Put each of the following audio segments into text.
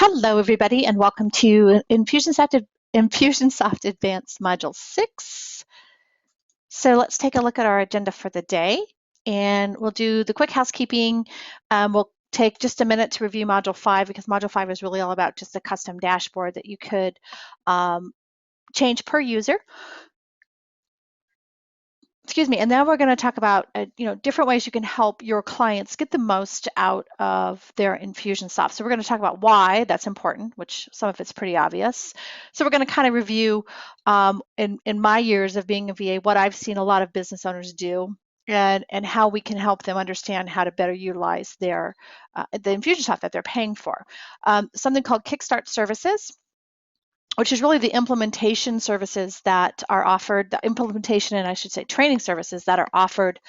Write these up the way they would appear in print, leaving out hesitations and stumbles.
Hello, everybody, and welcome to Infusionsoft Advanced Module 6. So let's take a look at our agenda for the day, and we'll do the quick housekeeping. We'll take just a minute to review Module 5 because Module 5 is really all about just a custom dashboard that you could change per user. Excuse me, and then we're going to talk about different ways you can help your clients get the most out of their Infusionsoft. So we're going to talk about why that's important, which some of it's pretty obvious. So we're going to kind of review in my years of being a VA what I've seen a lot of business owners do and how we can help them understand how to better utilize their the Infusionsoft that they're paying for. Something called Kickstart Services, which is really the implementation services that are offered, the implementation and I should say training services that are offered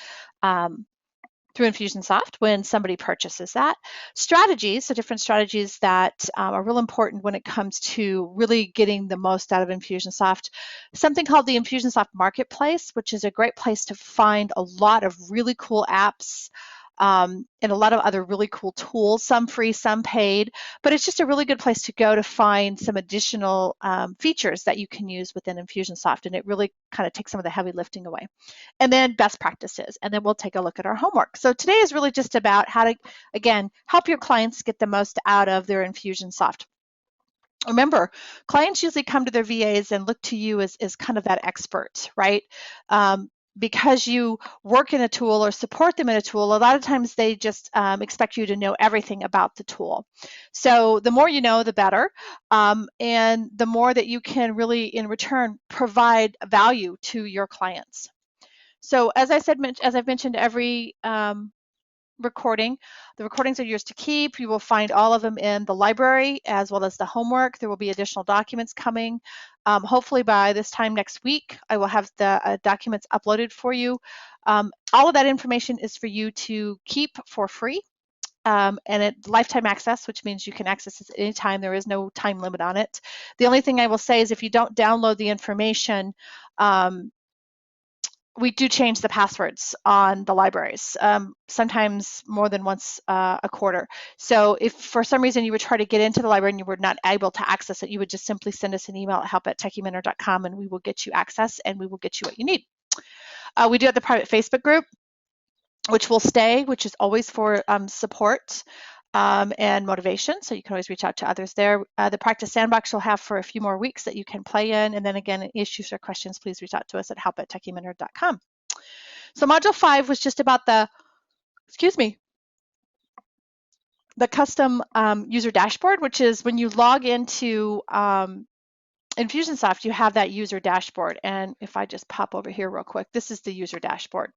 through Infusionsoft when somebody purchases that. Strategies, so different strategies that are real important when it comes to really getting the most out of Infusionsoft. Something called the Infusionsoft Marketplace, which is a great place to find a lot of really cool apps and a lot of other really cool tools, some free, some paid, but it's just a really good place to go to find some additional features that you can use within Infusionsoft, and it really kind of takes some of the heavy lifting away. And then best practices, and then we'll take a look at our homework. So today is really just about how to, again, help your clients get the most out of their Infusionsoft. Remember, clients usually come to their VAs and look to you as kind of that expert, right? Because you work in a tool or support them in a tool, a lot of times they just expect you to know everything about the tool. So the more you know, the better, and the more that you can really, in return, provide value to your clients. So as I've mentioned, every recording. The recordings are yours to keep. You will find all of them in the library as well as the homework. There will be additional documents coming. Hopefully by this time next week, I will have the documents uploaded for you. All of that information is for you to keep for free. And it's lifetime access, which means you can access this at any time. There is no time limit on it. The only thing I will say is if you don't download the information, we do change the passwords on the libraries, sometimes more than once a quarter. So if for some reason you would try to get into the library and you were not able to access it, you would just simply send us an email at help@techiementor.com and we will get you access and we will get you what you need. We do have the private Facebook group, which will stay, which is always for support and motivation. So you can always reach out to others there. The practice sandbox you'll have for a few more weeks that you can play in. And then again, issues or questions, please reach out to us at help@techiementor.com. So module 5 was just about the custom user dashboard, which is when you log into Infusionsoft, you have that user dashboard. And if I just pop over here real quick, this is the user dashboard.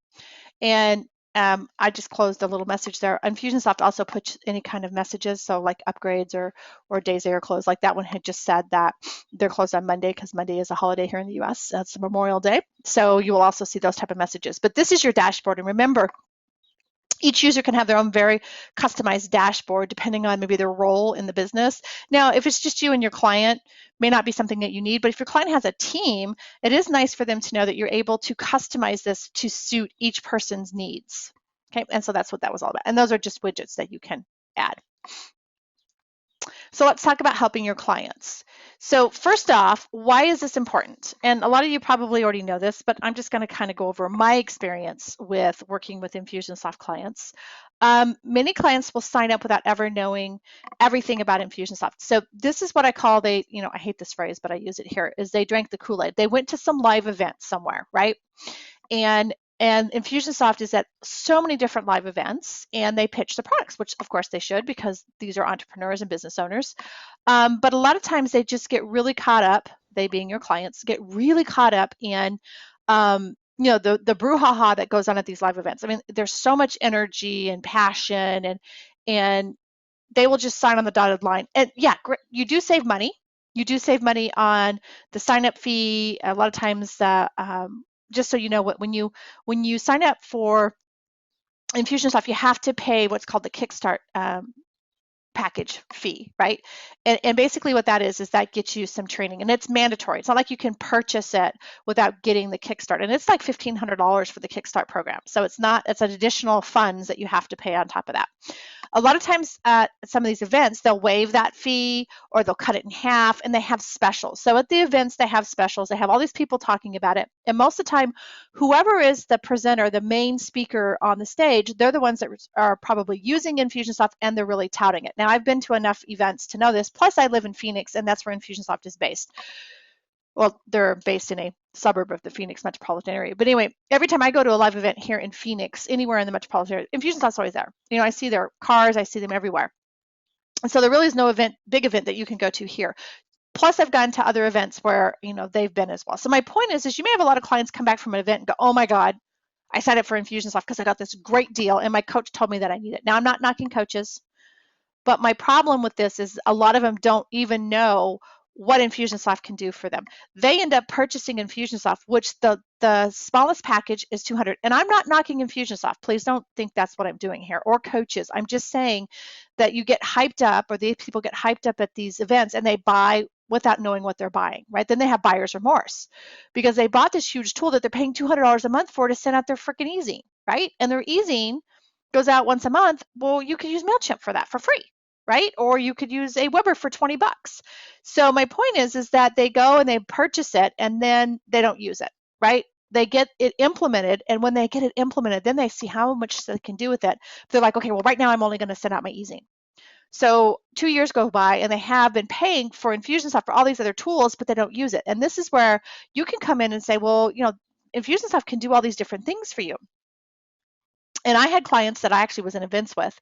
And I just closed a little message there. Infusionsoft also puts any kind of messages, so like upgrades or days they are closed. Like that one had just said that they're closed on Monday because Monday is a holiday here in the US. That's Memorial Day. So you will also see those type of messages. But this is your dashboard. And remember, each user can have their own very customized dashboard depending on maybe their role in the business. Now, if it's just you and your client, may not be something that you need, but if your client has a team, it is nice for them to know that you're able to customize this to suit each person's needs. Okay, and so that's what that was all about. And those are just widgets that you can add. So let's talk about helping your clients. So first off, why is this important? And a lot of you probably already know this, but I'm just going to kind of go over my experience with working with Infusionsoft clients. Many clients will sign up without ever knowing everything about Infusionsoft. So this is what I call I hate this phrase, but I use it here, is they drank the Kool-Aid. They went to some live event somewhere, right? And Infusionsoft is at so many different live events and they pitch the products, which of course they should because these are entrepreneurs and business owners. But a lot of times they just get really caught up, they being your clients, get really caught up in the brouhaha that goes on at these live events. I mean, there's so much energy and passion and they will just sign on the dotted line. And yeah, you do save money. You do save money on the sign up fee. A lot of times just so you know, when you sign up for Infusionsoft, you have to pay what's called the Kickstart package fee, right? And basically what that is that gets you some training, and it's mandatory. It's not like you can purchase it without getting the Kickstart, and it's like $1,500 for the Kickstart program. So it's an additional funds that you have to pay on top of that. A lot of times at some of these events, they'll waive that fee or they'll cut it in half, and they have specials. So at the events, they have specials. They have all these people talking about it. And most of the time, whoever is the presenter, the main speaker on the stage, they're the ones that are probably using Infusionsoft, and they're really touting it. Now, I've been to enough events to know this. Plus, I live in Phoenix, and that's where Infusionsoft is based. Well, they're based in a suburb of the Phoenix metropolitan area. But anyway, every time I go to a live event here in Phoenix, anywhere in the metropolitan area, Infusionsoft's always there. You know, I see their cars, I see them everywhere. And so there really is no big event that you can go to here. Plus, I've gone to other events where, you know, they've been as well. So my point is you may have a lot of clients come back from an event and go, oh my God, I signed up for Infusionsoft because I got this great deal and my coach told me that I need it. Now, I'm not knocking coaches, but my problem with this is a lot of them don't even know what Infusionsoft can do for them. They end up purchasing Infusionsoft, which the smallest package is $200. And I'm not knocking Infusionsoft. Please don't think that's what I'm doing here, or coaches. I'm just saying that you get hyped up, or these people get hyped up at these events and they buy without knowing what they're buying, right? Then they have buyer's remorse because they bought this huge tool that they're paying $200 a month for to send out their freaking easing, right? And their easing goes out once a month. Well, you could use MailChimp for that for free, right? Or you could use Aweber for 20 bucks. So my point is that they go and they purchase it and then they don't use it, right? They get it implemented, and when they get it implemented, then they see how much they can do with it. They're like, okay, well, right now I'm only going to send out my easing. So 2 years go by and they have been paying for Infusionsoft for all these other tools, but they don't use it. And this is where you can come in and say, well, you know, Infusionsoft can do all these different things for you. And I had clients that I actually was in events with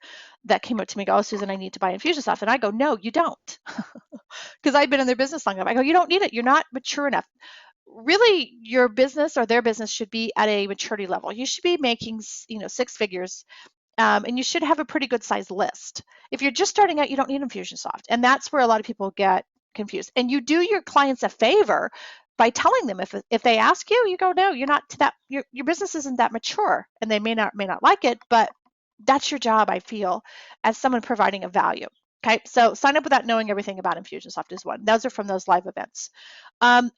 that came up to me, go, oh, Susan, I need to buy Infusionsoft. And I go, no, you don't. Because I've been in their business long enough. I go, you don't need it. You're not mature enough. Really, your business or their business should be at a maturity level. You should be making, you know, six figures, and you should have a pretty good size list. If you're just starting out, you don't need Infusionsoft. And that's where a lot of people get confused. And you do your clients a favor by telling them, if they ask you, you go, no, you're not to that, your business isn't that mature, and they may not like it, but that's your job, I feel, as someone providing a value. Okay, so sign up without knowing everything about Infusionsoft is one. Those are from those live events.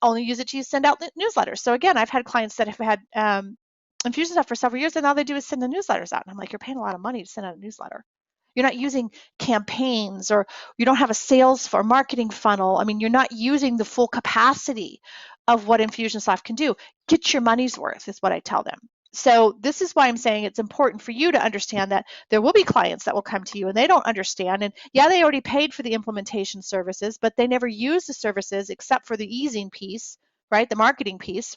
Only use it to send out newsletters. So again, I've had clients that have had Infusionsoft for several years, and all they do is send the newsletters out. And I'm like, you're paying a lot of money to send out a newsletter. You're not using campaigns, or you don't have a sales or marketing funnel. I mean, you're not using the full capacity of what Infusionsoft can do. Get your money's worth is what I tell them. So this is why I'm saying it's important for you to understand that there will be clients that will come to you and they don't understand. And yeah, they already paid for the implementation services, but they never use the services except for the easing piece, right? The marketing piece.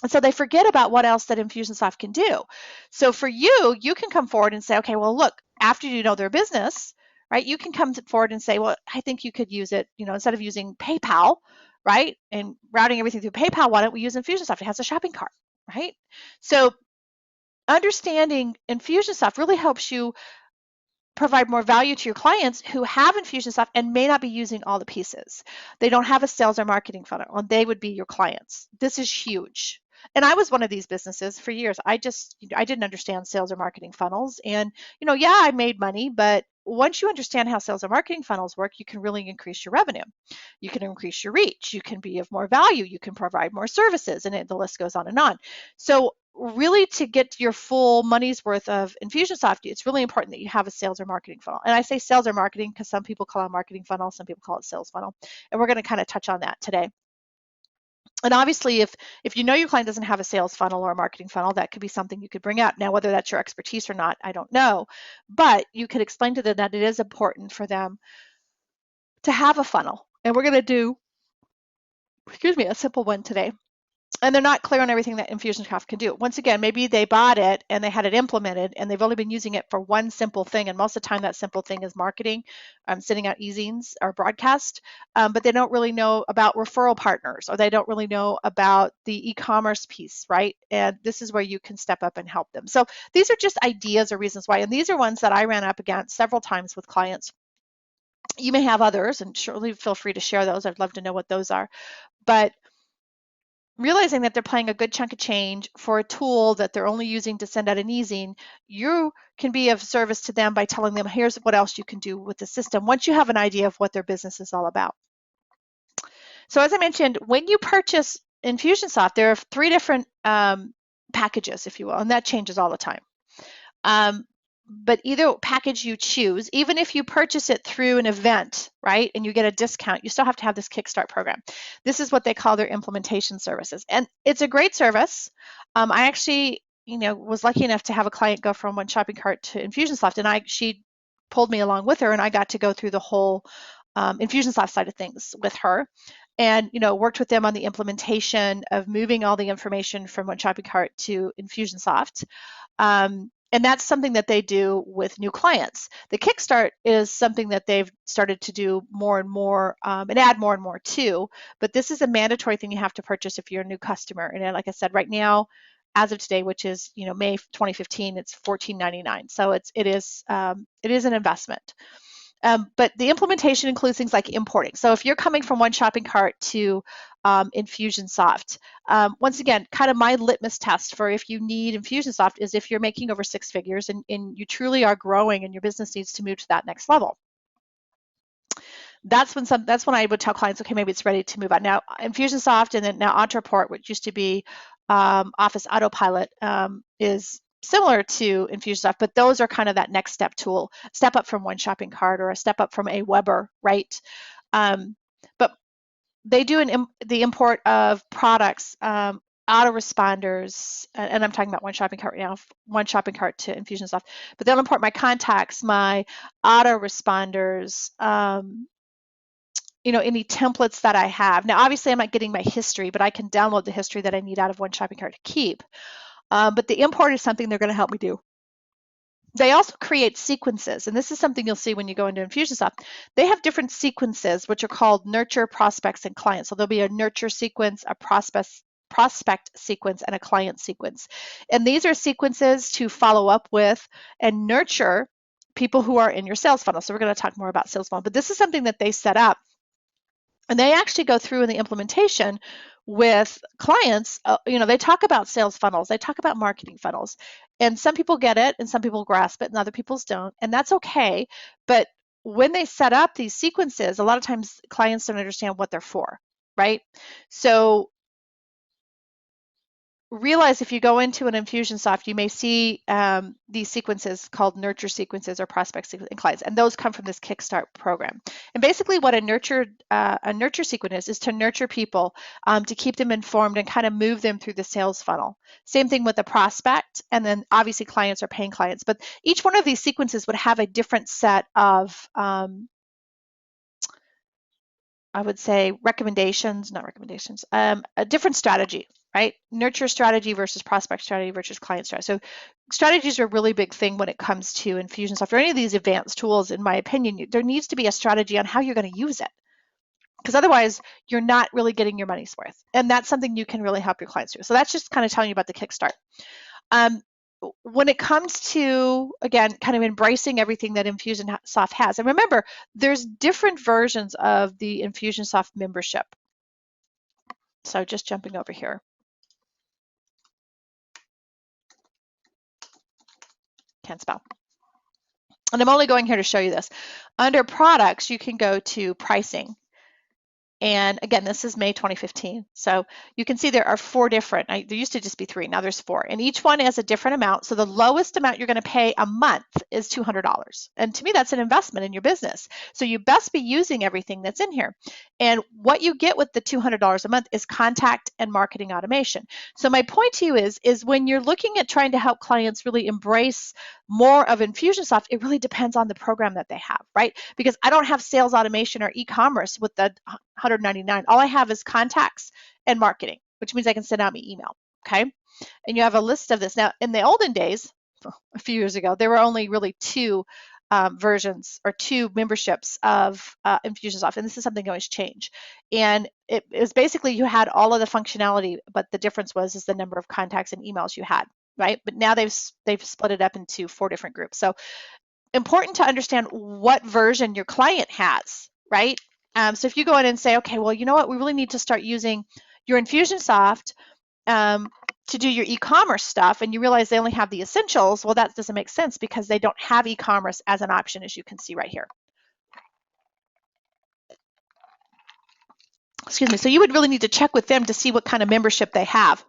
And so they forget about what else that Infusionsoft can do. So for you, you can come forward and say, okay, well, look, after you know their business, right, you can come forward and say, well, I think you could use it, you know, instead of using PayPal, right, and routing everything through PayPal, why don't we use Infusionsoft? It has a shopping cart, right? So understanding Infusionsoft really helps you provide more value to your clients who have Infusionsoft and may not be using all the pieces. They don't have a sales or marketing funnel, and they would be your clients. This is huge. And I was one of these businesses for years. I didn't understand sales or marketing funnels. And, you know, yeah, I made money, but once you understand how sales or marketing funnels work, you can really increase your revenue. You can increase your reach. You can be of more value. You can provide more services, and the list goes on and on. So really, to get your full money's worth of Infusionsoft, it's really important that you have a sales or marketing funnel. And I say sales or marketing because some people call it marketing funnel, some people call it sales funnel. And we're going to kind of touch on that today. And obviously, if you know your client doesn't have a sales funnel or a marketing funnel, that could be something you could bring up. Now, whether that's your expertise or not, I don't know. But you could explain to them that it is important for them to have a funnel. And we're going to do, a simple one today. And they're not clear on everything that Infusionsoft can do. Once again, maybe they bought it and they had it implemented and they've only been using it for one simple thing. And most of the time that simple thing is marketing, sending out easings or broadcast, but they don't really know about referral partners, or they don't really know about the e-commerce piece, right? And this is where you can step up and help them. So these are just ideas or reasons why. And these are ones that I ran up against several times with clients. You may have others, and surely feel free to share those. I'd love to know what those are. But realizing that they're paying a good chunk of change for a tool that they're only using to send out an easing, you can be of service to them by telling them, here's what else you can do with the system once you have an idea of what their business is all about. So as I mentioned, when you purchase Infusionsoft, there are 3 different packages, if you will, and that changes all the time. but either package you choose, even if you purchase it through an event, right, and you get a discount, you still have to have this Kickstart program. This is what they call their implementation services. And it's a great service. I actually, was lucky enough to have a client go from One Shopping Cart to Infusionsoft, and she pulled me along with her, and I got to go through the whole Infusionsoft side of things with her, and worked with them on the implementation of moving all the information from One Shopping Cart to Infusionsoft. And that's something that they do with new clients. The Kickstart is something that they've started to do more and more and add more and more to, but this is a mandatory thing you have to purchase if you're a new customer. And like I said, right now, as of today, which is May 2015, it's $14.99. So it is an investment. But the implementation includes things like importing. So if you're coming from One Shopping Cart to Infusionsoft, once again, kind of my litmus test for if you need Infusionsoft is if you're making over 6 figures and you truly are growing and your business needs to move to that next level. That's when I would tell clients, okay, maybe it's ready to move on. Now, Infusionsoft and then now Ontraport, which used to be Office Autopilot, is similar to Infusionsoft, but those are kind of that next step tool, step up from One Shopping Cart or a step up from Aweber, right? But they do the import of products, autoresponders, and I'm talking about One Shopping Cart right now, One Shopping Cart to Infusionsoft, but they'll import my contacts, my autoresponders, any templates that I have. Now, obviously, I'm not getting my history, but I can download the history that I need out of One Shopping Cart to keep. But the import is something they're going to help me do. They also create sequences, and this is something you'll see when you go into Infusionsoft. They have different sequences, which are called nurture, prospects, and clients. So there'll be a nurture sequence, a prospect sequence, and a client sequence. And these are sequences to follow up with and nurture people who are in your sales funnel. So we're going to talk more about sales funnel, but this is something that they set up. And they actually go through in the implementation with clients. They talk about sales funnels, they talk about marketing funnels, and some people get it and some people grasp it and other people don't, and that's okay. But when they set up these sequences, a lot of times clients don't understand what they're for, right? So realize if you go into an Infusionsoft, you may see these sequences called nurture sequences or prospect sequences and clients, and those come from this Kickstart program. And basically what a nurture sequence is to nurture people, to keep them informed and kind of move them through the sales funnel. Same thing with the prospect, and then obviously clients are paying clients, but each one of these sequences would have a different set of I would say a different strategy, right? Nurture strategy versus prospect strategy versus client strategy. So strategies are a really big thing when it comes to Infusionsoft or any of these advanced tools. In my opinion, there needs to be a strategy on how you're going to use it, because otherwise you're not really getting your money's worth. And that's something you can really help your clients do. So that's just kind of telling you about the Kickstart. When it comes to, again, kind of embracing everything that Infusionsoft has, and remember, there's different versions of the Infusionsoft membership. So just jumping over here. Can't spell. And I'm only going here to show you this. Under products, you can go to pricing. And again, this is May 2015. So you can see there are 4 different, there used to just be 3, now there's 4. And each one has a different amount. So the lowest amount you're going to pay a month is $200. And to me, that's an investment in your business. So you best be using everything that's in here. And what you get with the $200 a month is contact and marketing automation. So my point to you is when you're looking at trying to help clients really embrace more of Infusionsoft, it really depends on the program that they have, right? Because I don't have sales automation or e-commerce with the $199. All I have is contacts and marketing, which means I can send out my email, okay? And you have a list of this. Now, in the olden days, a few years ago, there were only really 2 versions or 2 memberships of Infusionsoft, and this is something that always change. And it was basically you had all of the functionality, but the difference was the number of contacts and emails you had, right? But now they've split it up into 4 different groups. So important to understand what version your client has, right? So if you go in and say, okay, well, you know what, we really need to start using your Infusionsoft to do your e-commerce stuff, and you realize they only have the essentials, well, that doesn't make sense because they don't have e-commerce as an option, as you can see right here. Excuse me. So you would really need to check with them to see what kind of membership they have.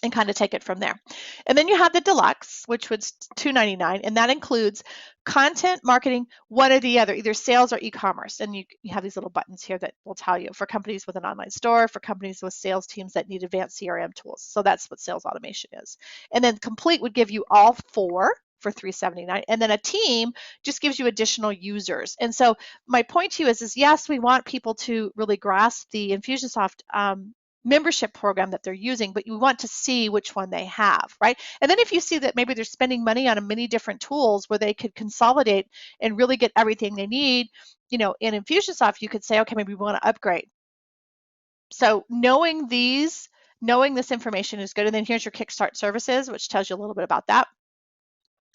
and kind of take it from there. And then you have the deluxe, which was $299, and that includes content, marketing, one or the other, either sales or e-commerce. And you have these little buttons here that will tell you for companies with an online store, for companies with sales teams that need advanced CRM tools. So that's what sales automation is. And then complete would give you all four for $379, and then a team just gives you additional users. And so my point to you is yes, we want people to really grasp the Infusionsoft membership program that they're using, but you want to see which one they have, right? And then if you see that maybe they're spending money on many different tools where they could consolidate and really get everything they need, in Infusionsoft, you could say, okay, maybe we want to upgrade. So knowing this information is good. And then here's your Kickstart services, which tells you a little bit about that.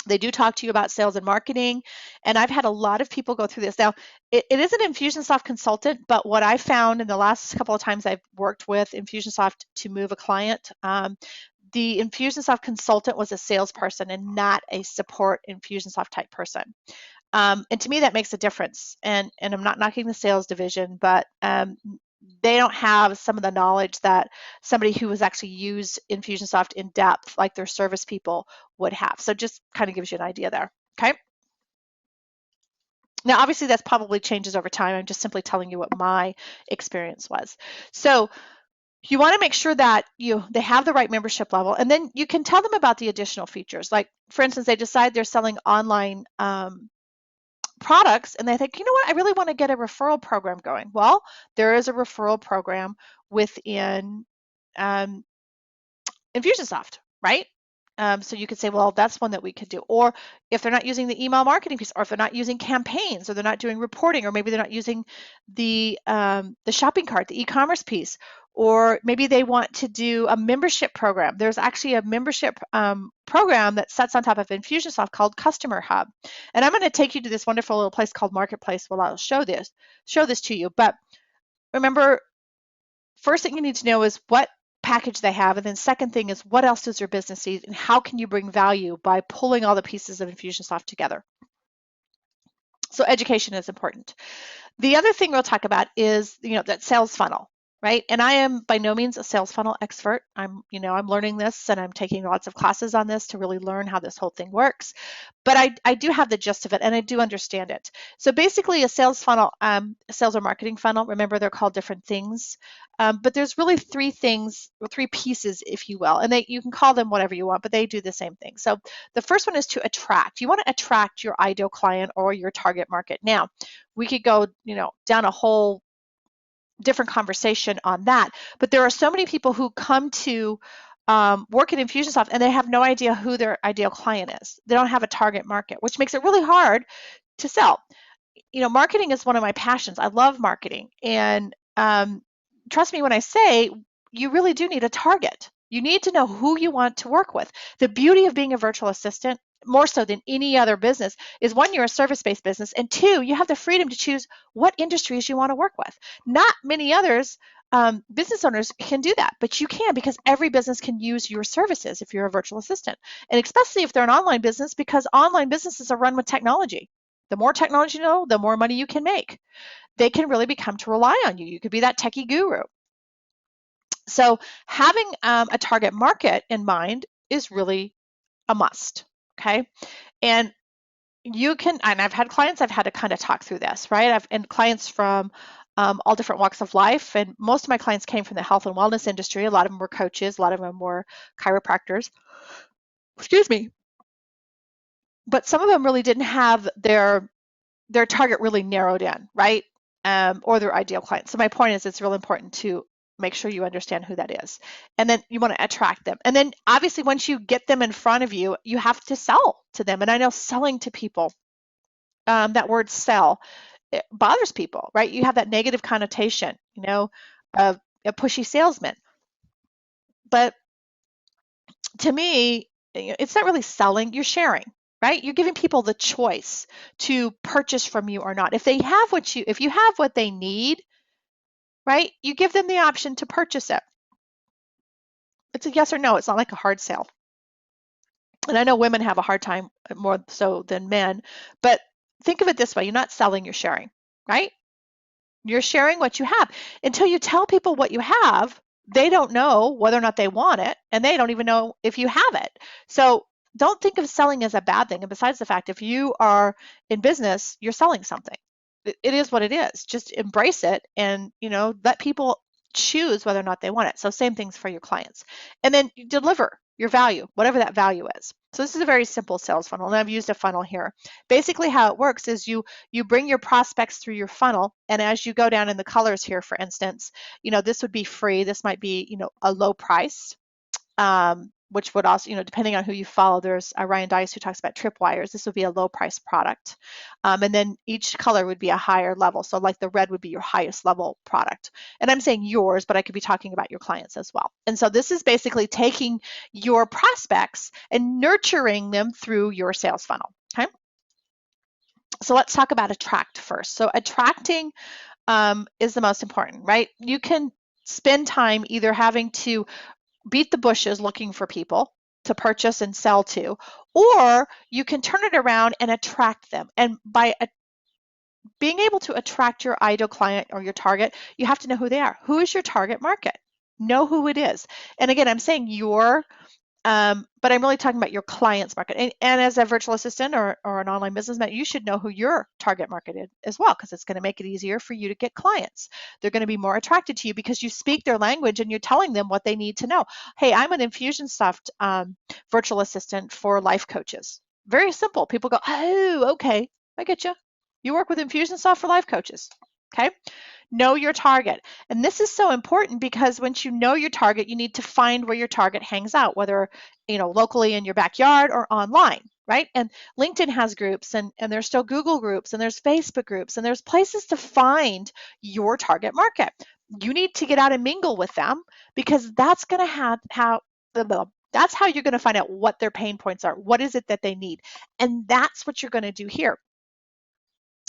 They do talk to you about sales and marketing, and I've had a lot of people go through this. Now, it is an Infusionsoft consultant, but what I found in the last couple of times I've worked with Infusionsoft to move a client, the Infusionsoft consultant was a salesperson and not a support Infusionsoft type person. And to me, that makes a difference. And I'm not knocking the sales division, but they don't have some of the knowledge that somebody who has actually used Infusionsoft in depth, like their service people, would have. So just kind of gives you an idea there. Okay. Now, obviously, that's probably changes over time. I'm just simply telling you what my experience was. So you want to make sure that they have the right membership level, and then you can tell them about the additional features. Like, for instance, they decide they're selling online products and they think, you know what, I really want to get a referral program going. Well, there is a referral program within Infusionsoft, right? So you could say, well, that's one that we could do. Or if they're not using the email marketing piece, or if they're not using campaigns, or they're not doing reporting, or maybe they're not using the shopping cart, the e-commerce piece, or maybe they want to do a membership program. There's actually a membership program that sits on top of Infusionsoft called Customer Hub. And I'm going to take you to this wonderful little place called Marketplace. Well, I'll show this to you. But remember, first thing you need to know is what package they have, and then second thing is what else does your business need, and how can you bring value by pulling all the pieces of Infusionsoft together. So education is important. The other thing we'll talk about is that sales funnel, right? And I am by no means a sales funnel expert. I'm learning this, and I'm taking lots of classes on this to really learn how this whole thing works. But I do have the gist of it, and I do understand it. So basically, a sales funnel, sales or marketing funnel. Remember, they're called different things, but there's really three pieces, if you will, and you can call them whatever you want, but they do the same thing. So the first one is to attract. You want to attract your ideal client or your target market. Now, we could go, down a whole different conversation on that, but there are so many people who come to work at Infusionsoft and they have no idea who their ideal client is. They don't have a target market, which makes it really hard to sell. Marketing is one of my passions. I love marketing, and trust me when I say you really do need a target. You need to know who you want to work with. The beauty of being a virtual assistant, more so than any other business, is one, you're a service-based business, and two, you have the freedom to choose what industries you want to work with. Not many others business owners can do that, but you can, because every business can use your services if you're a virtual assistant, and especially if they're an online business, because online businesses are run with technology. The more technology you know, the more money you can make. They can really become to rely on you. You could be that techie guru. So having a target market in mind is really a must, okay? And I've had clients I've had to kind of talk through this, right? And clients from all different walks of life, and most of my clients came from the health and wellness industry. A lot of them were coaches, a lot of them were chiropractors, excuse me. But some of them really didn't have their target really narrowed in, right? Or their ideal client. So my point is, it's really important to make sure you understand who that is. And then you want to attract them. And then obviously once you get them in front of you, you have to sell to them. And I know selling to people, that word sell, it bothers people, right? You have that negative connotation, of a pushy salesman. But to me, it's not really selling, you're sharing, right? You're giving people the choice to purchase from you or not. If you have what they need, right? You give them the option to purchase it. It's a yes or no. It's not like a hard sale. And I know women have a hard time more so than men, but think of it this way. You're not selling, you're sharing, right? You're sharing what you have. Until you tell people what you have, they don't know whether or not they want it, and they don't even know if you have it. So don't think of selling as a bad thing. And besides the fact, if you are in business, you're selling something. It is what it is. Just embrace it, and let people choose whether or not they want it. So same things for your clients. And then you deliver your value, whatever that value is. So this is a very simple sales funnel, and I've used a funnel here. Basically how it works is you bring your prospects through your funnel, and as you go down in the colors here, for instance, this would be free. This might be, a low price, which would also, depending on who you follow, there's Ryan Dice who talks about tripwires. This would be a low price product. And then each color would be a higher level. So like the red would be your highest level product. And I'm saying yours, but I could be talking about your clients as well. And so this is basically taking your prospects and nurturing them through your sales funnel. Okay. So let's talk about attract first. So attracting is the most important, right? You can spend time either having to beat the bushes looking for people to purchase and sell to, or you can turn it around and attract them. And by being able to attract your ideal client or your target, you have to know who they are. Who is your target market? Know who it is. And again, I'm saying but I'm really talking about your client's market. And as a virtual assistant or an online businessman, you should know who your target market is as well, because it's going to make it easier for you to get clients. They're going to be more attracted to you because you speak their language and you're telling them what they need to know. Hey, I'm an Infusionsoft virtual assistant for life coaches. Very simple. People go, oh, okay, I get you. You work with Infusionsoft for life coaches. Okay. Know your target. And this is so important because once you know your target, you need to find where your target hangs out, whether, locally in your backyard or online, right? And LinkedIn has groups, and there's still Google groups, and there's Facebook groups, and there's places to find your target market. You need to get out and mingle with them, because that's going to have that's how you're going to find out what their pain points are. What is it that they need? And that's what you're going to do here.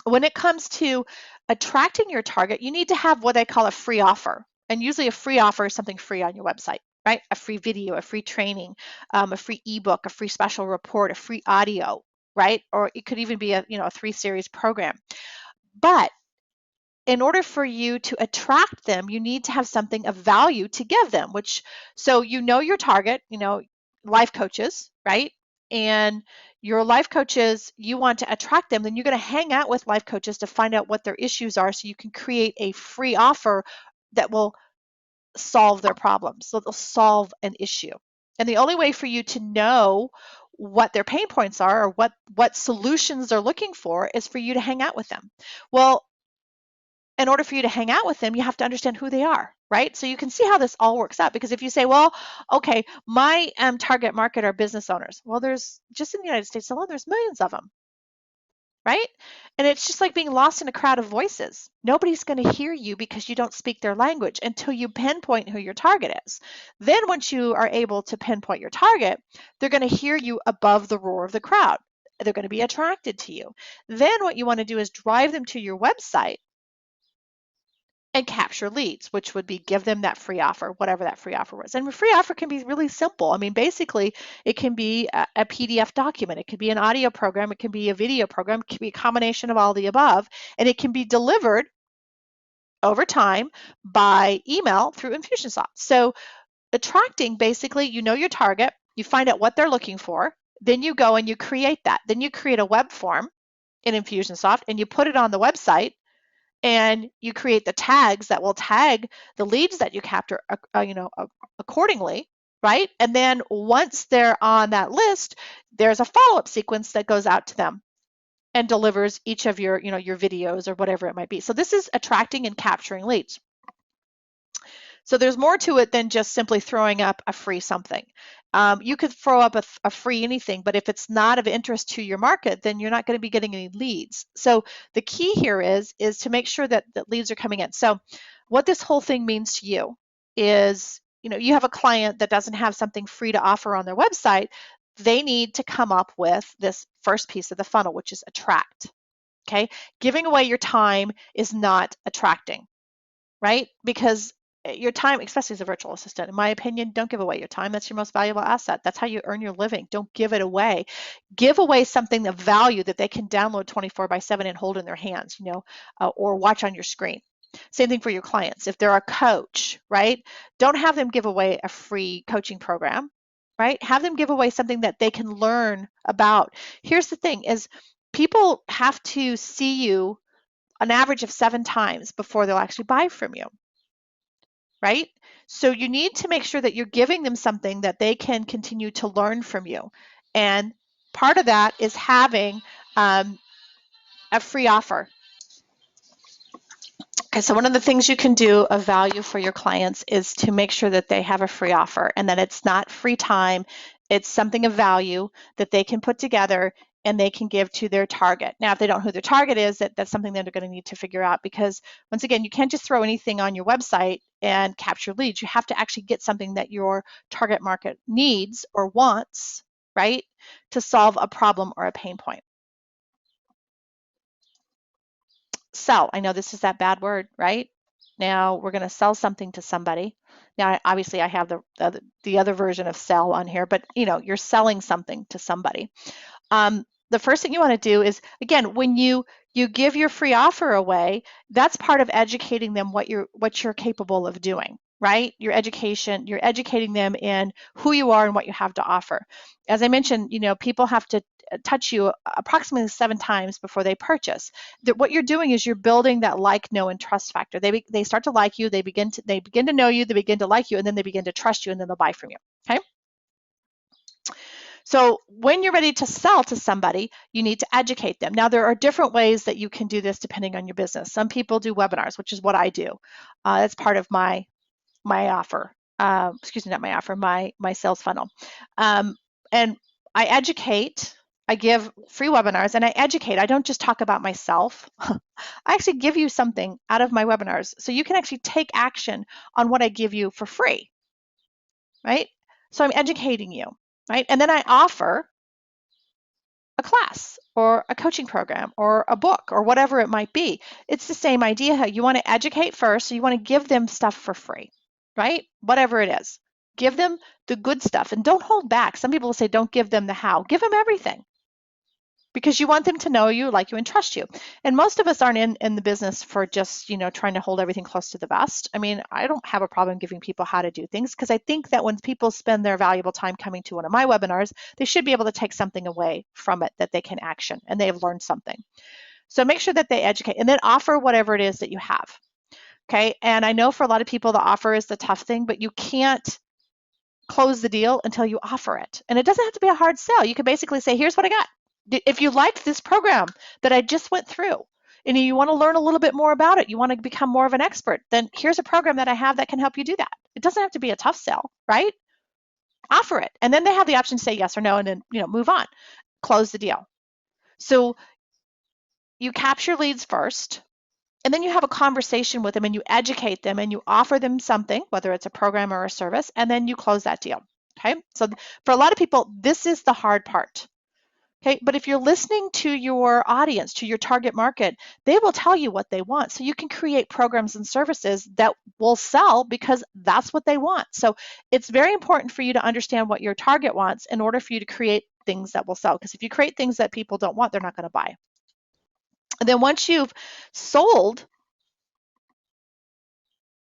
When it comes to attracting your target, you need to have what I call a free offer. And usually a free offer is something free on your website, right? A free video, a free training, a free ebook, a free special report, a free audio, right? Or it could even be a 3-series program. But in order for you to attract them, you need to have something of value to give them, so your target, life coaches, right? And your life coaches, you want to attract them, then you're going to hang out with life coaches to find out what their issues are, so you can create a free offer that will solve their problems. So they'll solve an issue. And the only way for you to know what their pain points are, or what solutions they're looking for, is for you to hang out with them. Well, in order for you to hang out with them, you have to understand who they are, right? So you can see how this all works out, because if you say, well, okay, my target market are business owners. Well, there's just in the United States alone, there's millions of them, right? And it's just like being lost in a crowd of voices. Nobody's going to hear you because you don't speak their language until you pinpoint who your target is. Then once you are able to pinpoint your target, they're going to hear you above the roar of the crowd. They're going to be attracted to you. Then what you want to do is drive them to your website and capture leads, which would be give them that free offer, whatever that free offer was. And a free offer can be really simple. I mean, basically, it can be a PDF document. It could be an audio program. It can be a video program. It can be a combination of all the above. And it can be delivered over time by email through Infusionsoft. So attracting, basically, you know your target. You find out what they're looking for. Then you go and you create that. Then you create a web form in Infusionsoft and you put it on the website. And you create the tags that will tag the leads that you capture, accordingly, right? And then once they're on that list, there's a follow-up sequence that goes out to them and delivers each of your videos or whatever it might be. So this is attracting and capturing leads. So there's more to it than just simply throwing up a free something. You could throw up a free anything, but if it's not of interest to your market, then you're not going to be getting any leads. So the key here is to make sure that leads are coming in. So what this whole thing means to you is, you have a client that doesn't have something free to offer on their website. They need to come up with this first piece of the funnel, which is attract. Okay, giving away your time is not attracting, right? Because your time, especially as a virtual assistant, in my opinion, don't give away your time. That's your most valuable asset. That's how you earn your living. Don't give it away. Give away something of value that they can download 24/7 and hold in their hands, or watch on your screen. Same thing for your clients. If they're a coach, right? Don't have them give away a free coaching program, right? Have them give away something that they can learn about. Here's the thing is people have to see you an average of 7 times before they'll actually buy from you, right? So you need to make sure that you're giving them something that they can continue to learn from you. And part of that is having a free offer. Okay, so one of the things you can do of value for your clients is to make sure that they have a free offer and that it's not free time, it's something of value that they can put together and they can give to their target. Now, if they don't know who their target is, that's something that they're going to need to figure out because, once again, you can't just throw anything on your website and capture leads. You have to actually get something that your target market needs or wants, right, to solve a problem or a pain point. Sell. I know this is that bad word, right? Now we're going to sell something to somebody. Now, obviously, I have the other version of sell on here, but you're selling something to somebody. The first thing you want to do is, again, when you give your free offer away, that's part of educating them what you're capable of doing, right? You're educating them in who you are and what you have to offer. As I mentioned, people have to touch you approximately 7 times before they purchase. What you're doing is you're building that like, know, and trust factor. They start to like you, they begin to know you, they begin to like you, and then they begin to trust you, and then they'll buy from you. Okay. So when you're ready to sell to somebody, you need to educate them. Now, there are different ways that you can do this depending on your business. Some people do webinars, which is what I do. That's part of my offer. Excuse me, not my offer, my sales funnel. And I educate. I give free webinars and I educate. I don't just talk about myself. I actually give you something out of my webinars so you can actually take action on what I give you for free, right? So I'm educating you, right? And then I offer a class or a coaching program or a book or whatever it might be. It's the same idea. You want to educate first, so you want to give them stuff for free, right? Whatever it is. Give them the good stuff and don't hold back. Some people will say don't give them the how. Give them everything because you want them to know you, like you, and trust you. And most of us aren't in the business for just, trying to hold everything close to the vest. I mean, I don't have a problem giving people how to do things because I think that when people spend their valuable time coming to one of my webinars, they should be able to take something away from it that they can action and they have learned something. So make sure that they educate and then offer whatever it is that you have. Okay. And I know for a lot of people, the offer is the tough thing, but you can't close the deal until you offer it. And it doesn't have to be a hard sell. You can basically say, here's what I got. If you liked this program that I just went through and you want to learn a little bit more about it, you want to become more of an expert, then here's a program that I have that can help you do that. It doesn't have to be a tough sell, right? Offer it. And then they have the option to say yes or no and then, move on, close the deal. So you capture leads first, and then you have a conversation with them and you educate them and you offer them something, whether it's a program or a service, and then you close that deal. Okay. So for a lot of people, this is the hard part. Okay, but if you're listening to your audience, to your target market, they will tell you what they want. So you can create programs and services that will sell because that's what they want. So it's very important for you to understand what your target wants in order for you to create things that will sell. Because if you create things that people don't want, they're not going to buy. And then once you've sold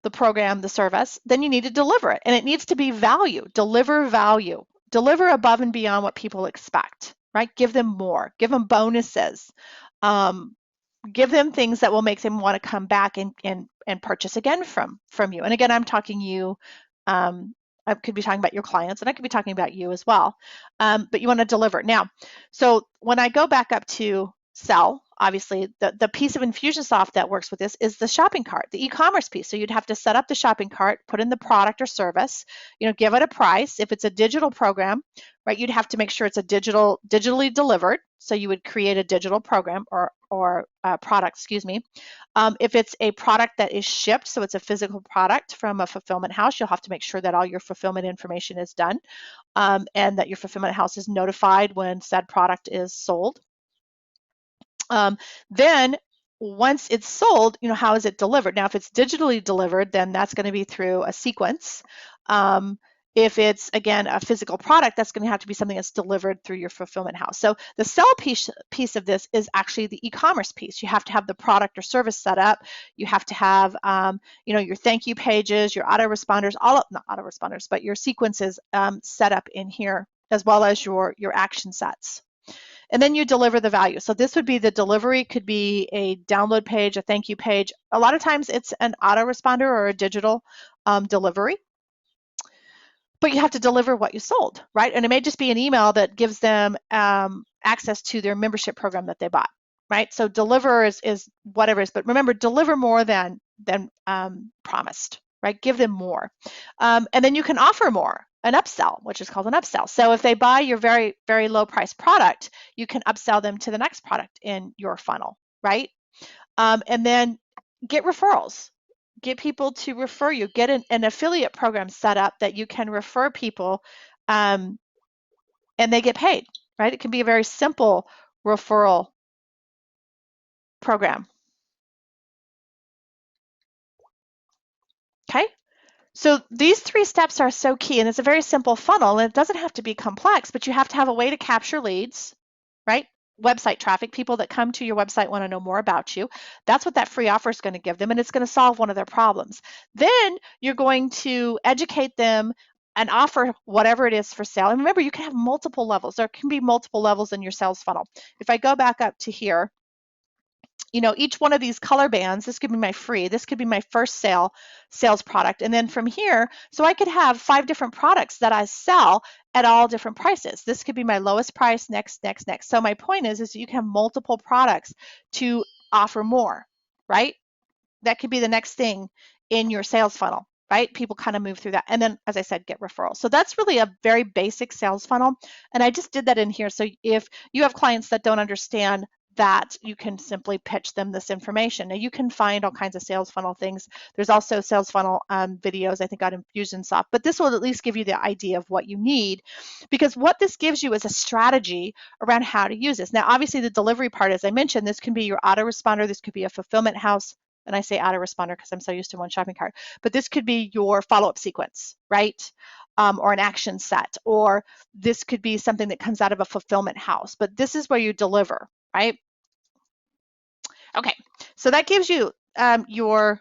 the program, the service, then you need to deliver it. And it needs to be value. Deliver value. Deliver above and beyond what people expect. Right? Give them more, give them bonuses, give them things that will make them want to come back and purchase again from you. And again, I'm talking you, I could be talking about your clients and I could be talking about you as well, but you want to deliver. Now, so when I go back up to sell, obviously the piece of Infusionsoft that works with this is the shopping cart, the e-commerce piece. So you'd have to set up the shopping cart, put in the product or service, give it a price. If it's a digital program, right, you'd have to make sure it's a digitally delivered. So you would create a digital program or product, excuse me. If it's a product that is shipped, so it's a physical product from a fulfillment house, you'll have to make sure that all your fulfillment information is done and that your fulfillment house is notified when said product is sold. Then once it's sold, how is it delivered? Now, if it's digitally delivered, then that's going to be through a sequence. If it's, again, a physical product, that's going to have to be something that's delivered through your fulfillment house. So the sell piece of this is actually the e-commerce piece. You have to have the product or service set up. You have to have, your thank you pages, your autoresponders, not autoresponders, but your sequences set up in here, as well as your action sets. And then you deliver the value. So this would be the delivery, could be a download page, a thank you page. A lot of times it's an autoresponder or a digital delivery. But you have to deliver what you sold, right? And it may just be an email that gives them access to their membership program that they bought, right? So deliver is whatever it is, but remember, deliver more than promised, right? Give them more. And then you can offer more, an upsell, which is called an upsell. So if they buy your very, very low price product, you can upsell them to the next product in your funnel, right? And then get referrals. Get people to refer you. Get an affiliate program set up that you can refer people and they get paid, right? It can be a very simple referral program. Okay, so these 3 steps are so key, and it's a very simple funnel, and it doesn't have to be complex, but you have to have a way to capture leads, right? Website traffic, people that come to your website want to know more about you. That's what that free offer is going to give them, and it's going to solve one of their problems. Then you're going to educate them and offer whatever it is for sale. And remember, you can have multiple levels. There can be multiple levels in your sales funnel. If I go back up to here, each one of these color bands, this could be my free, this could be my first sales product. And then from here, so I could have 5 different products that I sell at all different prices. This could be my lowest price, next. So my point is you can have multiple products to offer more, right? That could be the next thing in your sales funnel, right? People kind of move through that. And then, as I said, get referrals. So that's really a very basic sales funnel. And I just did that in here. So if you have clients that don't understand that, you can simply pitch them this information. Now you can find all kinds of sales funnel things. There's also sales funnel videos, I think, on Infusionsoft, but this will at least give you the idea of what you need, because what this gives you is a strategy around how to use this. Now, obviously the delivery part, as I mentioned, this can be your autoresponder, this could be a fulfillment house, and I say autoresponder because I'm so used to one shopping cart, but this could be your follow-up sequence, right? Or an action set, or this could be something that comes out of a fulfillment house, but this is where you deliver, right? Okay, so that gives you your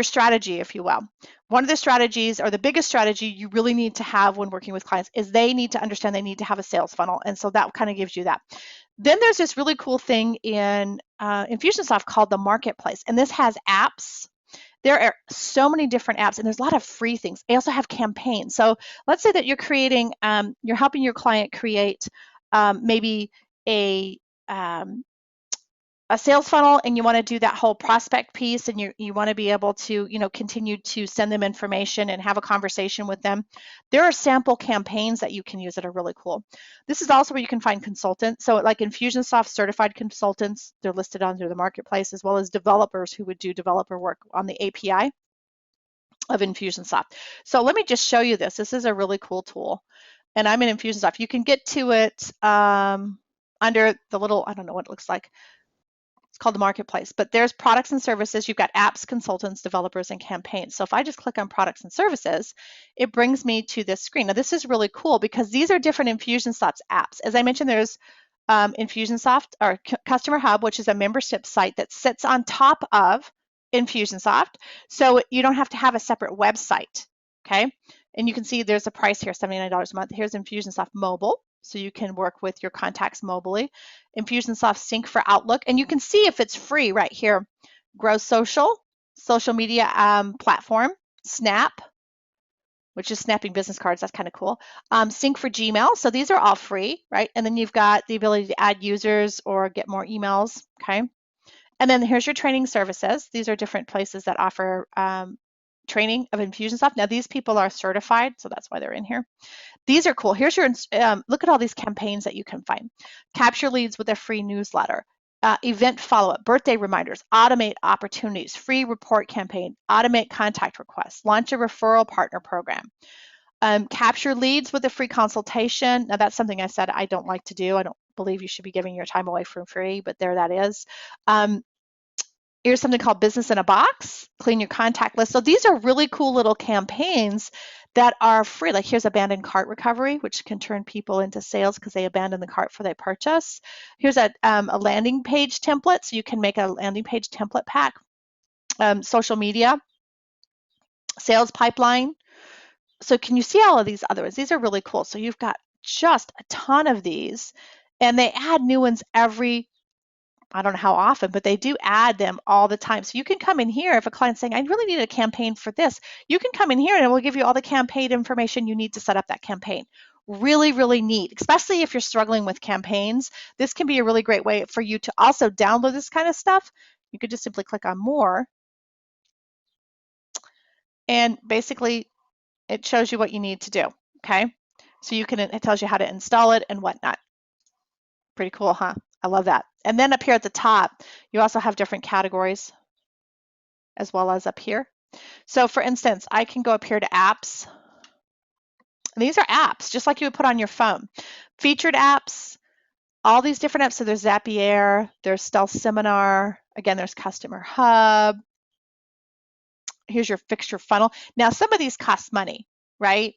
strategy, if you will. One of the strategies, or the biggest strategy you really need to have when working with clients, is they need to understand they need to have a sales funnel, and so that kind of gives you that. Then there's this really cool thing in Infusionsoft called the Marketplace, and this has apps. There are so many different apps, and there's a lot of free things. They also have campaigns. So let's say that you're creating, you're helping your client create maybe a sales funnel, and you want to do that whole prospect piece, and you want to be able to continue to send them information and have a conversation with them. There are sample campaigns that you can use that are really cool. This is also where you can find consultants. So like Infusionsoft certified consultants, they're listed under the Marketplace, as well as developers who would do developer work on the API of Infusionsoft. So let me just show you this. This is a really cool tool, and I'm in Infusionsoft. You can get to it under the little, I don't know what it looks like. It's called the Marketplace, but there's products and services. You've got apps, consultants, developers, and campaigns. So if I just click on products and services, it brings me to this screen. Now this is really cool because these are different Infusionsoft apps. As I mentioned, there's Infusionsoft or Customer Hub, which is a membership site that sits on top of Infusionsoft. So you don't have to have a separate website, okay? And you can see there's a price here, $79 a month. Here's Infusionsoft Mobile, so you can work with your contacts mobily. Infusionsoft Sync for Outlook, and you can see if it's free right here. Grow Social media platform, Snap, which is snapping business cards. That's kind of cool. Sync for Gmail. So these are all free, right? And then you've got the ability to add users or get more emails, okay? And then here's your training services. These are different places that offer training of Infusionsoft. Now these people are certified, so that's why they're in here. These are cool. Here's your, look at all these campaigns that you can find. Capture leads with a free newsletter, event follow-up, birthday reminders, automate opportunities, free report campaign, automate contact requests, launch a referral partner program, capture leads with a free consultation. Now that's something I said I don't like to do. I don't believe you should be giving your time away for free, but there that is. Here's something called Business in a Box, clean your contact list. So these are really cool little campaigns that are free. Like here's abandoned cart recovery, which can turn people into sales because they abandon the cart for their purchase. Here's a landing page template, so you can make a landing page template pack. Social media, sales pipeline. So can you see all of these other ones? These are really cool. So you've got just a ton of these, and they add new ones every, I don't know how often, but they do add them all the time. So you can come in here if a client's saying, I really need a campaign for this, you can come in here and it will give you all the campaign information you need to set up that campaign. Really, really neat, especially if you're struggling with campaigns. This can be a really great way for you to also download this kind of stuff. You could just simply click on more. And basically, it shows you what you need to do, okay? So you can, it tells you how to install it and whatnot. Pretty cool, huh? I love that. And then up here at the top, you also have different categories as well as up here. So for instance, I can go up here to apps. And these are apps, just like you would put on your phone. Featured apps, all these different apps. So there's Zapier, there's Stealth Seminar, again, there's Customer Hub. Here's your fixture funnel. Now, some of these cost money, right?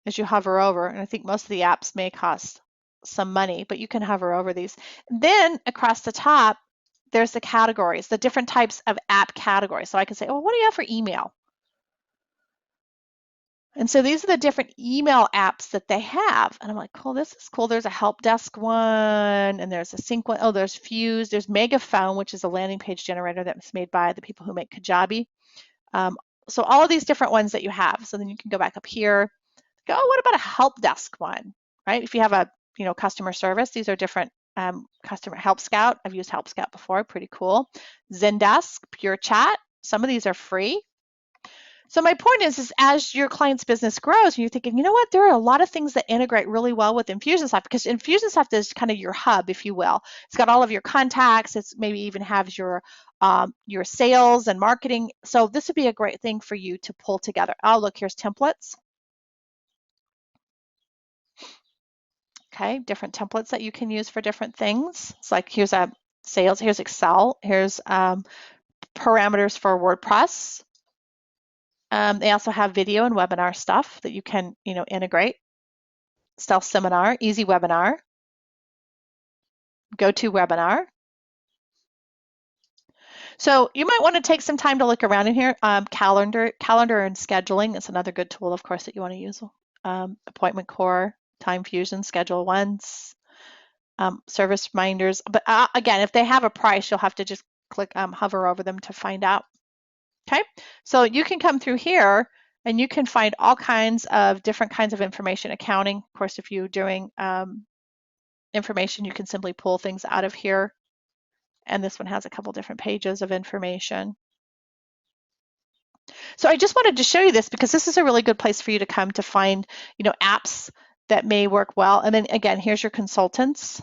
As you hover over, and I think most of the apps may cost some money, but you can hover over these. Then across the top, there's the categories, the different types of app categories. So I can say, oh, what do you have for email? And so these are the different email apps that they have. And I'm like, cool, this is cool. There's a help desk one, and there's a sync one. Oh, there's Fuse. There's Megaphone, which is a landing page generator that's made by the people who make Kajabi. So all of these different ones that you have. So then you can go back up here. Go, oh, what about a help desk one, right? If you have a, customer service, these are different customer Help Scout. I've used Help Scout before, pretty cool. Zendesk, Pure Chat. Some of these are free. So my point is as your client's business grows and you're thinking, you know what, there are a lot of things that integrate really well with Infusionsoft, because Infusionsoft is kind of your hub, if you will. It's got all of your contacts. It's maybe even has your sales and marketing. So this would be a great thing for you to pull together. Oh, look, here's templates. Okay, different templates that you can use for different things. It's like here's a sales, here's Excel, here's parameters for WordPress. They also have video and webinar stuff that you can, integrate. Stealth Seminar, Easy Webinar, GoToWebinar. So you might want to take some time to look around in here. Calendar and scheduling is another good tool, of course, that you want to use. Appointment Core, Time Fusion, Schedule Once, service reminders. But again, if they have a price, you'll have to just click, hover over them to find out. Okay, so you can come through here and you can find all kinds of different kinds of information. Accounting, of course, if you're doing information, you can simply pull things out of here. And this one has a couple different pages of information. So I just wanted to show you this because this is a really good place for you to come to find, apps that may work well. And then again, here's your consultants.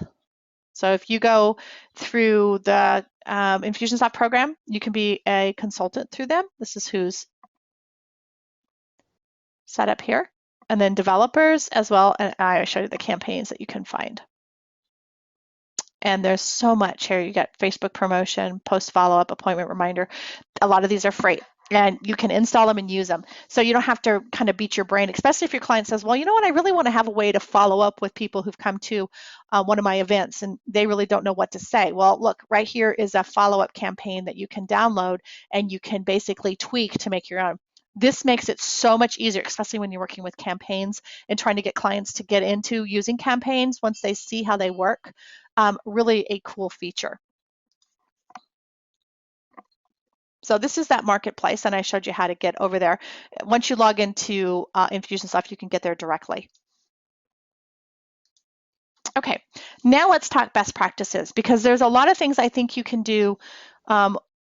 So if you go through the Infusionsoft program, you can be a consultant through them. This is who's set up here. And then developers as well. And I showed you the campaigns that you can find. And there's so much here. You got Facebook promotion, post follow-up, appointment reminder. A lot of these are free. And you can install them and use them. So you don't have to kind of beat your brain, especially if your client says, well, you know what, I really want to have a way to follow up with people who've come to one of my events and they really don't know what to say. Well, look, right here is a follow-up campaign that you can download and you can basically tweak to make your own. This makes it so much easier, especially when you're working with campaigns and trying to get clients to get into using campaigns once they see how they work. Really a cool feature. So this is that marketplace, and I showed you how to get over there. Once you log into Infusionsoft, you can get there directly. Okay, now let's talk best practices, because there's a lot of things I think you can do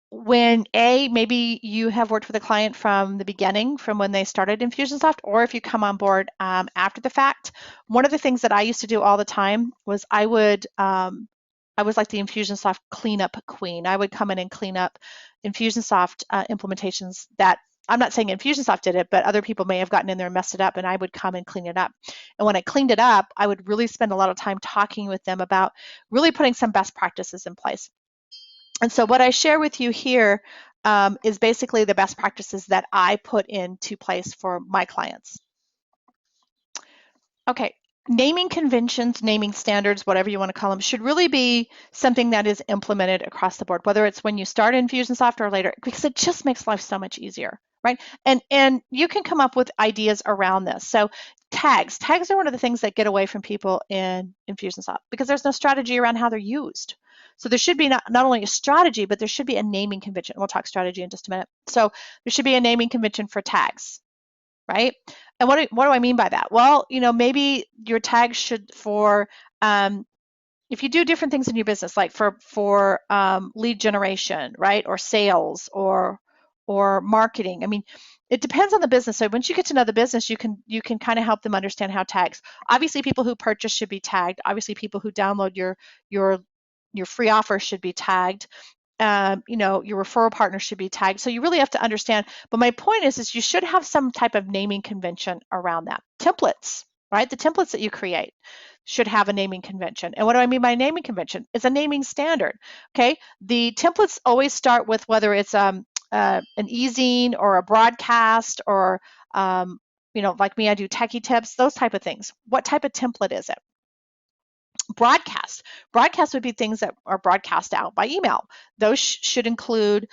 when maybe you have worked with a client from the beginning, from when they started Infusionsoft, or if you come on board after the fact. One of the things that I used to do all the time was I was like the Infusionsoft cleanup queen. I would come in and clean up Infusionsoft implementations that, I'm not saying Infusionsoft did it, but other people may have gotten in there and messed it up, and I would come and clean it up. And when I cleaned it up, I would really spend a lot of time talking with them about really putting some best practices in place. And so what I share with you here is basically the best practices that I put into place for my clients. Okay, naming conventions, naming standards, whatever you want to call them, should really be something that is implemented across the board, whether it's when you start Infusionsoft or later, because it just makes life so much easier, right? And you can come up with ideas around this. So tags are one of the things that get away from people in Infusionsoft because there's no strategy around how they're used. So there should be not only a strategy, but there should be a naming convention. We'll talk strategy in just a minute. So there should be a naming convention for tags, right? And what do I mean by that? Well, maybe your tags should if you do different things in your business, like for lead generation, right, or sales, or marketing. I mean, it depends on the business. So once you get to know the business, you can kind of help them understand how tags. Obviously, people who purchase should be tagged. Obviously, people who download your free offer should be tagged. Your referral partner should be tagged. So you really have to understand. But my point is you should have some type of naming convention around that. Templates, right? The templates that you create should have a naming convention. And what do I mean by naming convention? It's a naming standard. Okay. The templates always start with whether it's an e-zine or a broadcast or like me, I do techie tips, those type of things. What type of template is it? Broadcast would be things that are broadcast out by email. Those should include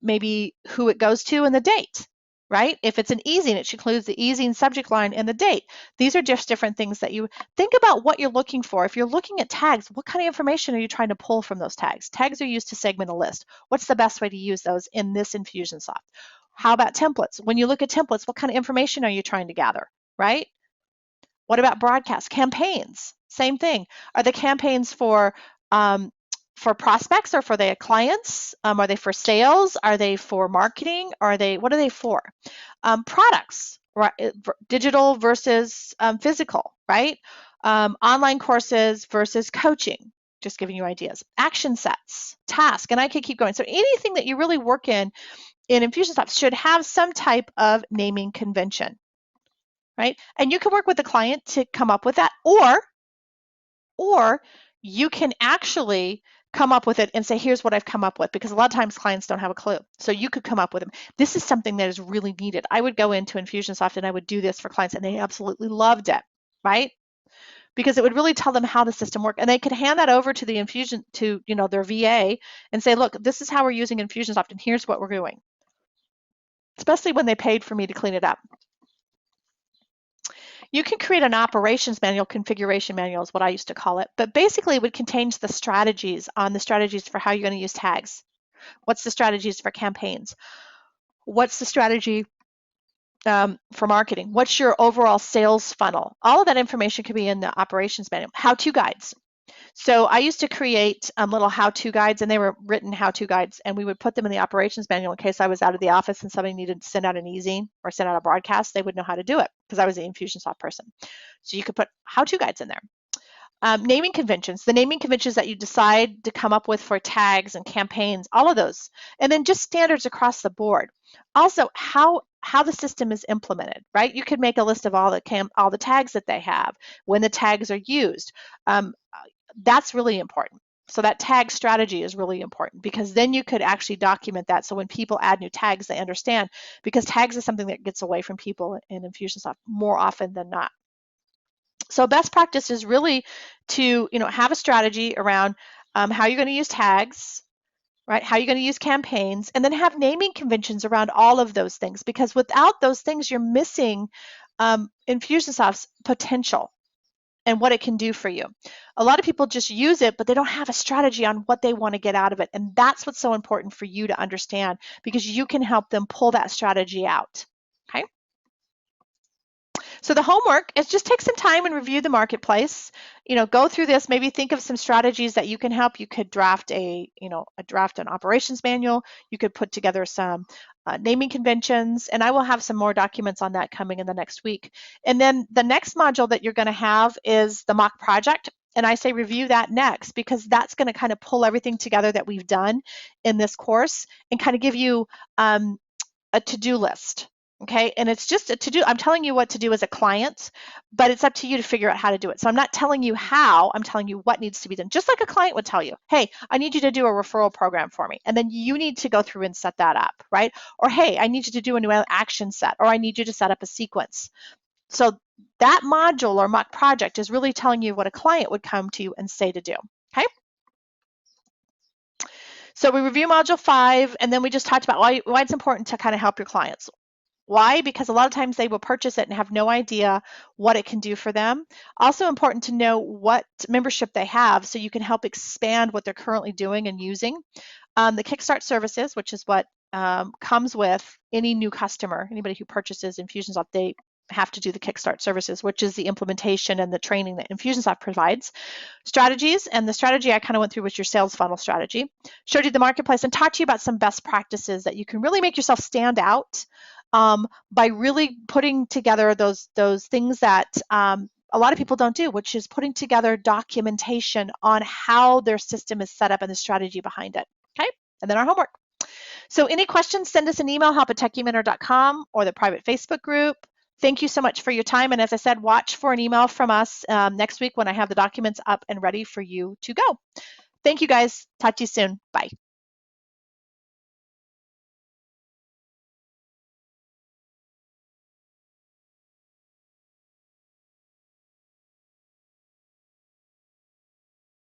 maybe who it goes to and the date, right? If it's an e-zine, it should include the e-zine subject line and the date. These are just different things that you think about what you're looking for. If you're looking at tags, what kind of information are you trying to pull from those tags? Tags are used to segment a list. What's the best way to use those in this Infusionsoft? How about templates? When you look at templates, what kind of information are you trying to gather, right? What about broadcast campaigns? Same thing. Are the campaigns for prospects or for their clients? Are they for sales? Are they for marketing? What are they for? Products, right? Digital versus physical, right? Online courses versus coaching. Just giving you ideas. Action sets, task, and I could keep going. So anything that you really work in Infusionsoft should have some type of naming convention, right? And you can work with the client to come up with that, or you can actually come up with it and say, here's what I've come up with, because a lot of times clients don't have a clue. So you could come up with them. This is something that is really needed. I would go into Infusionsoft and I would do this for clients and they absolutely loved it, right? Because it would really tell them how the system worked. And they could hand that over to their VA and say, look, this is how we're using Infusionsoft and here's what we're doing. Especially when they paid for me to clean it up. You can create an operations manual, configuration manual is what I used to call it, but basically it would contain the strategies for how you're going to use tags. What's the strategies for campaigns? What's the strategy for marketing? What's your overall sales funnel? All of that information could be in the operations manual. How-to guides. So I used to create little how-to guides, and they were written how-to guides, and we would put them in the operations manual in case I was out of the office and somebody needed to send out an e-zine or send out a broadcast. They would know how to do it because I was the Infusionsoft person. So you could put how-to guides in there. Naming conventions, the naming conventions that you decide to come up with for tags and campaigns, all of those. And then just standards across the board. Also, how the system is implemented, right? You could make a list of all the tags that they have, when the tags are used. That's really important. So that tag strategy is really important because then you could actually document that. So when people add new tags, they understand, because tags is something that gets away from people in Infusionsoft more often than not. So best practice is really to have a strategy around how you're going to use tags, right? How you're going to use campaigns, and then have naming conventions around all of those things, because without those things, you're missing Infusionsoft's potential and what it can do for you. A lot of people just use it, but they don't have a strategy on what they want to get out of it. And that's what's so important for you to understand, because you can help them pull that strategy out. Okay. So the homework is just take some time and review the marketplace. Go through this, maybe think of some strategies that you can help. You could draft an operations manual. You could put together some naming conventions, and I will have some more documents on that coming in the next week. And then the next module that you're going to have is the mock project. And I say review that next, because that's going to kind of pull everything together that we've done in this course and kind of give you a to-do list. Okay, and it's just to do, I'm telling you what to do as a client, but it's up to you to figure out how to do it. So I'm not telling you how, I'm telling you what needs to be done. Just like a client would tell you, hey, I need you to do a referral program for me. And then you need to go through and set that up, right? Or hey, I need you to do a new action set, or I need you to set up a sequence. So that module or mock project is really telling you what a client would come to you and say to do, okay? So we review module 5, and then we just talked about why it's important to kind of help your clients. Why? Because a lot of times they will purchase it and have no idea what it can do for them. Also important to know what membership they have so you can help expand what they're currently doing and using. The Kickstart services, which is what comes with any new customer, anybody who purchases Infusionsoft, they have to do the Kickstart services, which is the implementation and the training that Infusionsoft provides. Strategies, and the strategy I kind of went through was your sales funnel strategy. Showed you the marketplace and talked to you about some best practices that you can really make yourself stand out by really putting together those things that a lot of people don't do, which is putting together documentation on how their system is set up and the strategy behind it. Okay, and then our homework. So any questions, send us an email, help@techhumanor.com, or the private Facebook group. Thank you so much for your time. And as I said, watch for an email from us next week when I have the documents up and ready for you to go. Thank you guys. Talk to you soon. Bye.